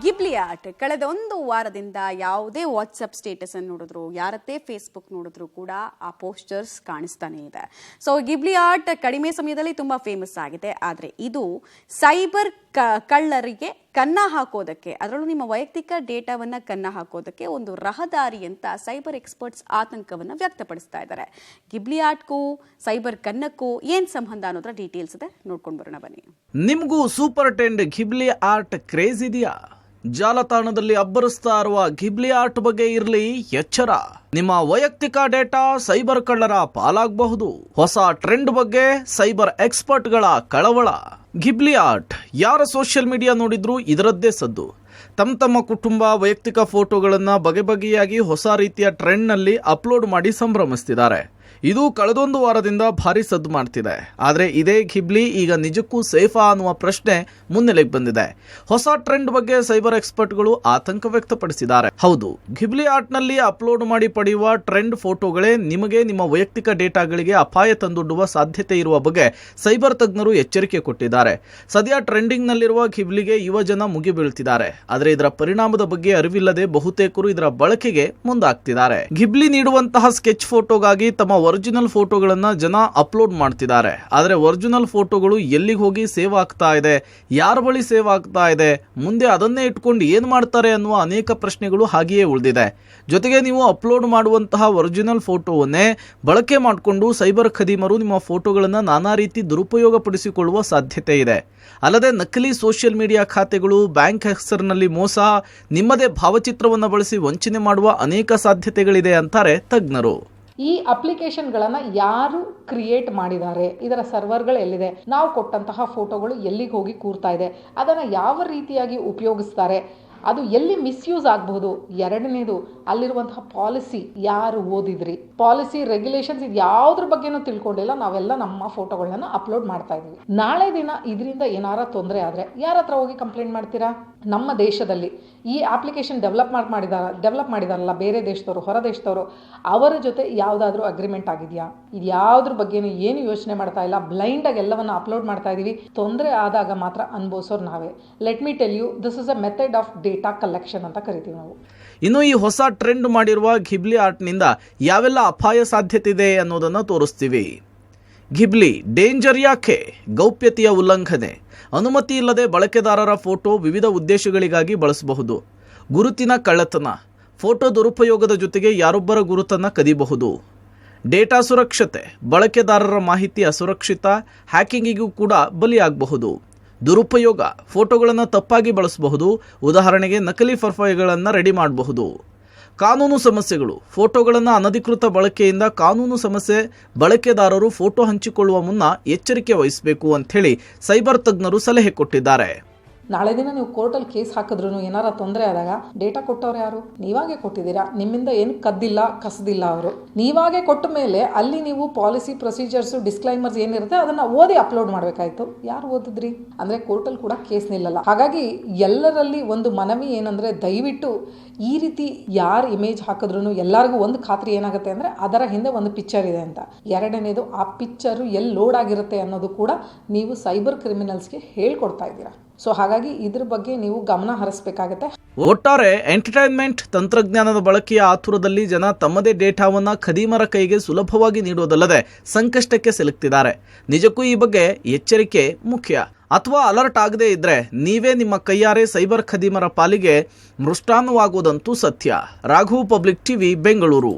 ಗಿಬ್ಲಿ art ಕಳೆದ ಒಂದು ವಾರದಿಂದ ಯಾವುದೇ ವಾಟ್ಸಪ್ ಸ್ಟೇಟಸ್ ಅನ್ನು ನೋಡಿದ್ರು ಯಾರತ್ತೆ ಫೇಸ್ಬುಕ್ ನೋಡಿದ್ರು ಕೂಡ ಆ ಪೋಸ್ಟರ್ಸ್ ಕಾಣಿಸ್ತಾನೆ ಇದೆ. ಸೊ ಗಿಬ್ಲಿ ಆರ್ಟ್ ಕಡಿಮೆ ಸಮಯದಲ್ಲಿ ತುಂಬಾ ಫೇಮಸ್ ಆಗಿದೆ. ಆದರೆ ಇದು ಸೈಬರ್ ಕಳ್ಳರಿಗೆ ಕನ್ನ ಹಾಕೋದಕ್ಕೆ, ಅದರಲ್ಲೂ ನಿಮ್ಮ ವೈಯಕ್ತಿಕ ಡೇಟಾವನ್ನ ಕನ್ನ ಹಾಕೋದಕ್ಕೆ ಒಂದು ರಹದಾರಿ ಅಂತ ಸೈಬರ್ ಎಕ್ಸ್ಪರ್ಟ್ಸ್ ಆತಂಕವನ್ನ ವ್ಯಕ್ತಪಡಿಸ್ತಾ ಇದ್ದಾರೆ. ಗಿಬ್ಲಿ ಆರ್ಟ್ಗೂ ಸೈಬರ್ ಕನ್ನಕ್ಕೂ ಏನ್ ಸಂಬಂಧ ಅನ್ನೋದ್ರ ಡೀಟೇಲ್ಸ್ ಇದೆ, ನೋಡ್ಕೊಂಡು ಬರೋಣ ಬನ್ನಿ. ನಿಮಗೂ ಸೂಪರ್ ಟೆಂಡ್ ಗಿಬ್ಲಿ ಆರ್ಟ್ ಕ್ರೇಜ್ ಇದೆಯಾ? ಜಾಲತಾಣದಲ್ಲಿ ಅಬ್ಬರಿಸ್ತಾ ಇರುವ ಗಿಬ್ಲಿ ಆರ್ಟ್ ಬಗ್ಗೆ ಇರಲಿ ಎಚ್ಚರ. ನಿಮ್ಮ ವೈಯಕ್ತಿಕ ಡೇಟಾ ಸೈಬರ್ ಕಳ್ಳರ ಪಾಲಾಗಬಹುದು. ಹೊಸ ಟ್ರೆಂಡ್ ಬಗ್ಗೆ ಸೈಬರ್ ಎಕ್ಸ್ಪರ್ಟ್ಗಳ ಕಳವಳ. ಗಿಬ್ಲಿ ಆರ್ಟ್ ಯಾರ ಸೋಷಿಯಲ್ ಮೀಡಿಯಾ ನೋಡಿದ್ರು ಇದರದ್ದೇ ಸದ್ದು. ತಮ್ಮ ಕುಟುಂಬ ವೈಯಕ್ತಿಕ ಫೋಟೋಗಳನ್ನ ಬಗೆ ಬಗೆಯಾಗಿ ಹೊಸ ರೀತಿಯ ಟ್ರೆಂಡ್ ನಲ್ಲಿ ಅಪ್ಲೋಡ್ ಮಾಡಿ ಸಂಭ್ರಮಿಸ್ತಿದ್ದಾರೆ. ಇದು ಕಳೆದೊಂದು ವಾರದಿಂದ ಭಾರಿ ಸದ್ದು ಮಾಡ್ತಿದೆ. ಆದರೆ ಇದೇ ಗಿಬ್ಲಿ ಈಗ ನಿಜಕ್ಕೂ ಸೇಫಾ ಅನ್ನುವ ಪ್ರಶ್ನೆ ಮುನ್ನೆಲೆಗೆ ಬಂದಿದೆ. ಹೊಸ ಟ್ರೆಂಡ್ ಬಗ್ಗೆ ಸೈಬರ್ ಎಕ್ಸ್ಪರ್ಟ್ಗಳು ಆತಂಕ ವ್ಯಕ್ತಪಡಿಸಿದ್ದಾರೆ. ಹೌದು, ಗಿಬ್ಲಿ ಆರ್ಟ್ ನಲ್ಲಿ ಅಪ್ಲೋಡ್ ಮಾಡಿ ಪಡೆಯುವ ಟ್ರೆಂಡ್ ಫೋಟೋಗಳೇ ನಿಮಗೆ ನಿಮ್ಮ ವೈಯಕ್ತಿಕ ಡೇಟಾಗಳಿಗೆ ಅಪಾಯ ತಂದೊಡ್ಡುವ ಸಾಧ್ಯತೆ ಇರುವ ಬಗ್ಗೆ ಸೈಬರ್ ತಜ್ಞರು ಎಚ್ಚರಿಕೆ ಕೊಟ್ಟಿದ್ದಾರೆ. ಸದ್ಯ ಟ್ರೆಂಡಿಂಗ್ ನಲ್ಲಿರುವ ಗಿಬ್ಲಿಗೆ ಯುವ ಜನ ಮುಗಿಬೀಳ್ತಿದ್ದಾರೆ. ಆದರೆ ಇದರ ಪರಿಣಾಮದ ಬಗ್ಗೆ ಅರಿವಿಲ್ಲದೆ ಬಹುತೇಕರು ಇದರ ಬಳಕೆಗೆ ಮುಂದಾಗ್ತಿದ್ದಾರೆ. ಗಿಬ್ಲಿ ನೀಡುವಂತಹ ಸ್ಕೆಚ್ ಫೋಟೋಗಾಗಿ ತಮ್ಮ ಒರಿಜಿನಲ್ ಫೋಟೋಗಳನ್ನ ಜನ ಅಪ್ಲೋಡ್ ಮಾಡ್ತಿದ್ದಾರೆ. ಆದರೆ ಒರಿಜಿನಲ್ ಫೋಟೋಗಳು ಎಲ್ಲಿಗೆ ಹೋಗಿ ಸೇವ್ ಆಗ್ತಾ ಇದೆ, ಯಾರ ಬಳಿ ಸೇವ್ ಆಗ್ತಾ ಇದೆ, ಮುಂದೆ ಅದನ್ನೇ ಇಟ್ಕೊಂಡು ಏನ್ ಮಾಡ್ತಾರೆ ಅನ್ನುವ ಅನೇಕ ಪ್ರಶ್ನೆಗಳು ಹಾಗೆಯೇ ಉಳಿದಿದೆ. ಜೊತೆಗೆ ನೀವು ಅಪ್ಲೋಡ್ ಮಾಡುವಂತಹ ಒರಿಜಿನಲ್ ಫೋಟೋವನ್ನೇ ಬಳಕೆ ಮಾಡಿಕೊಂಡು ಸೈಬರ್ ಖದೀಮರು ನಿಮ್ಮ ಫೋಟೋಗಳನ್ನ ನಾನಾ ರೀತಿ ದುರುಪಯೋಗ ಪಡಿಸಿಕೊಳ್ಳುವ ಸಾಧ್ಯತೆ ಇದೆ. ಅಲ್ಲದೆ ನಕಲಿ ಸೋಷಿಯಲ್ ಮೀಡಿಯಾ ಖಾತೆಗಳು, ಬ್ಯಾಂಕ್ ಹೆಸರಿನಲ್ಲಿ ಮೋಸ, ನಿಮ್ಮದೇ ಭಾವಚಿತ್ರವನ್ನು ಬಳಸಿ ವಂಚನೆ ಮಾಡುವ ಅನೇಕ ಸಾಧ್ಯತೆಗಳಿದೆ ಅಂತಾರೆ ತಜ್ಞರು. ಈ ಅಪ್ಲಿಕೇಶನ್ಗಳನ್ನು ಯಾರು ಕ್ರಿಯೇಟ್ ಮಾಡಿದ್ದಾರೆ, ಇದರ ಸರ್ವರ್ಗಳು ಎಲ್ಲಿದೆ, ನಾವು ಕೊಟ್ಟಂತಹ ಫೋಟೋಗಳು ಎಲ್ಲಿಗೆ ಹೋಗಿ ಕೂರ್ತಾ ಇದೆ, ಅದನ್ನು ಯಾವ ರೀತಿಯಾಗಿ ಉಪಯೋಗಿಸ್ತಾರೆ, ಅದು ಎಲ್ಲಿ ಮಿಸ್ಯೂಸ್ ಆಗಬಹುದು. ಎರಡನೇದು, ಅಲ್ಲಿರುವಂತಹ ಪಾಲಿಸಿ ಯಾರು ಓದಿದ್ರಿ, ಪಾಲಿಸಿ ರೆಗ್ಯುಲೇಷನ್ಸ್ ಇದು ಯಾವುದ್ರ ಬಗ್ಗೆನೂ ತಿಳ್ಕೊಂಡಿಲ್ಲ, ನಾವೆಲ್ಲ ನಮ್ಮ ಫೋಟೋಗಳನ್ನ ಅಪ್ಲೋಡ್ ಮಾಡ್ತಾ ಇದೀವಿ. ನಾಳೆ ದಿನ ಇದರಿಂದ ಏನಾರ ತೊಂದರೆ ಆದರೆ ಯಾರ ಹತ್ರ ಹೋಗಿ ಕಂಪ್ಲೇಂಟ್ ಮಾಡ್ತೀರಾ? ನಮ್ಮ ದೇಶದಲ್ಲಿ ಈ ಅಪ್ಲಿಕೇಶನ್ ಡೆವಲಪ್ ಮಾಡಿದಾರಲ್ಲ ಬೇರೆ ದೇಶದವರು, ಹೊರ ದೇಶದವರು, ಅವರ ಜೊತೆ ಯಾವುದಾದ್ರೂ ಅಗ್ರಿಮೆಂಟ್ ಆಗಿದೆಯಾ? ಇದು ಯಾವುದ್ರ ಬಗ್ಗೆನೂ ಏನು ಯೋಚನೆ ಮಾಡ್ತಾ ಇಲ್ಲ, ಬ್ಲೈಂಡಾಗಿ ಎಲ್ಲವನ್ನ ಅಪ್ಲೋಡ್ ಮಾಡ್ತಾ ಇದೀವಿ. ತೊಂದರೆ ಆದಾಗ ಮಾತ್ರ ಅನುಭವಿಸೋರು ನಾವೇ. Let me tell you, this is a method of data collection ಅಂತ ಕರಿತೀವಿ ನಾವು. ಇನ್ನು ಈ ಹೊಸ ಟ್ರೆಂಡ್ ಮಾಡಿರುವ ಗಿಬ್ಲಿ ಆರ್ಟ್ ನಿಂದ ಯಾವೆಲ್ಲ ಅಪಾಯ ಸಾಧ್ಯತೆ ಇದೆ ಅನ್ನೋದನ್ನ ತೋರಿಸ್ತೀವಿ. ಗಿಬ್ಲಿ ಡೇಂಜರ್ ಯಾಕೆ? ಗೌಪ್ಯತೆಯ ಉಲ್ಲಂಘನೆ. ಅನುಮತಿ ಇಲ್ಲದೆ ಬಳಕೆದಾರರ ಫೋಟೋ ವಿವಿಧ ಉದ್ದೇಶಗಳಿಗಾಗಿ ಬಳಸಬಹುದು. ಗುರುತಿನ ಕಳ್ಳತನ. ಫೋಟೋ ದುರುಪಯೋಗದ ಜೊತೆಗೆ ಯಾರೊಬ್ಬರ ಗುರುತನ್ನ ಕದಿಬಹುದು. ಡೇಟಾ ಸುರಕ್ಷತೆ. ಬಳಕೆದಾರರ ಮಾಹಿತಿ ಅಸುರಕ್ಷಿತ, ಹ್ಯಾಕಿಂಗಿಗೂ ಕೂಡ ಬಲಿಯಾಗಬಹುದು. ದುರುಪಯೋಗ. ಫೋಟೋಗಳನ್ನು ತಪ್ಪಾಗಿ ಬಳಸಬಹುದು. ಉದಾಹರಣೆಗೆ ನಕಲಿ ಪ್ರೊಫೈಲ್ಗಳನ್ನು ರೆಡಿ ಮಾಡಬಹುದು. ಕಾನೂನು ಸಮಸ್ಯೆಗಳು. ಫೋಟೋಗಳನ್ನು ಅನಧಿಕೃತ ಬಳಕೆಯಿಂದ ಕಾನೂನು ಸಮಸ್ಯೆ. ಬಳಕೆದಾರರು ಫೋಟೋ ಹಂಚಿಕೊಳ್ಳುವ ಮುನ್ನ ಎಚ್ಚರಿಕೆ ವಹಿಸಬೇಕು ಅಂಥೇಳಿ ಸೈಬರ್ ತಜ್ಞರು ಸಲಹೆ ಕೊಟ್ಟಿದ್ದಾರೆ. ನಾಳೆ ದಿನ ನೀವು ಕೋರ್ಟಲ್ಲಿ ಕೇಸ್ ಹಾಕಿದ್ರು ಏನಾರ ತೊಂದರೆ ಆದಾಗ ಡೇಟಾ ಕೊಟ್ಟವ್ರು ಯಾರು? ನೀವಾಗೆ ಕೊಟ್ಟಿದ್ದೀರಾ. ನಿಮ್ಮಿಂದ ಏನು ಕದ್ದಿಲ್ಲ, ಕಸದಿಲ್ಲ ಅವರು. ನೀವಾಗೆ ಕೊಟ್ಟ ಮೇಲೆ ಅಲ್ಲಿ ನೀವು ಪಾಲಿಸಿ, ಪ್ರೊಸೀಜರ್ಸು, ಡಿಸ್ಕ್ಲೈಮರ್ಸ್ ಏನಿರುತ್ತೆ ಅದನ್ನು ಓದಿ ಅಪ್ಲೋಡ್ ಮಾಡಬೇಕಾಯ್ತು. ಯಾರು ಓದಿದ್ರಿ? ಅಂದರೆ ಕೋರ್ಟಲ್ಲಿ ಕೂಡ ಕೇಸ್ ನಿಲ್ಲಲ್ಲ. ಹಾಗಾಗಿ ಎಲ್ಲರಲ್ಲಿ ಒಂದು ಮನವಿ ಏನಂದರೆ, ದಯವಿಟ್ಟು ಈ ರೀತಿ ಯಾರು ಇಮೇಜ್ ಹಾಕಿದ್ರು ಎಲ್ಲರಿಗೂ ಒಂದು ಖಾತ್ರಿ ಏನಾಗುತ್ತೆ ಅಂದರೆ ಅದರ ಹಿಂದೆ ಒಂದು ಪಿಕ್ಚರ್ ಇದೆ ಅಂತ. ಎರಡನೇದು, ಆ ಪಿಕ್ಚರು ಎಲ್ಲಿ ಲೋಡ್ ಆಗಿರುತ್ತೆ ಅನ್ನೋದು ಕೂಡ ನೀವು ಸೈಬರ್ ಕ್ರಿಮಿನಲ್ಸ್ಗೆ ಹೇಳ್ಕೊಡ್ತಾ ಇದ್ದೀರಾ. ಸೊ ಹಾಗಾಗಿ ಇದ್ರ ಬಗ್ಗೆ ನೀವು ಗಮನ ಹರಿಸಬೇಕಾಗತ್ತೆ. ಒಟ್ಟಾರೆ ಎಂಟರ್ಟೈನ್ಮೆಂಟ್ ತಂತ್ರಜ್ಞಾನದ ಬಳಕೆಯ ಆತುರದಲ್ಲಿ ಜನ ತಮ್ಮದೇ ಡೇಟಾವನ್ನ ಖದೀಮರ ಕೈಗೆ ಸುಲಭವಾಗಿ ನೀಡುವುದಲ್ಲದೆ ಸಂಕಷ್ಟಕ್ಕೆ ಸಿಲುಕ್ತಿದ್ದಾರೆ. ನಿಜಕ್ಕೂ ಈ ಬಗ್ಗೆ ಎಚ್ಚರಿಕೆ ಮುಖ್ಯ. ಅಥವಾ ಅಲರ್ಟ್ ಆಗದೇ ಇದ್ರೆ ನೀವೇ ನಿಮ್ಮ ಕೈಯಾರೆ ಸೈಬರ್ ಖದೀಮರ ಪಾಲಿಗೆ ಮೃಷ್ಟಾನ್ನವಾಗುವುದಂತೂ ಸತ್ಯ. Raghu, public TV, Bengaluru.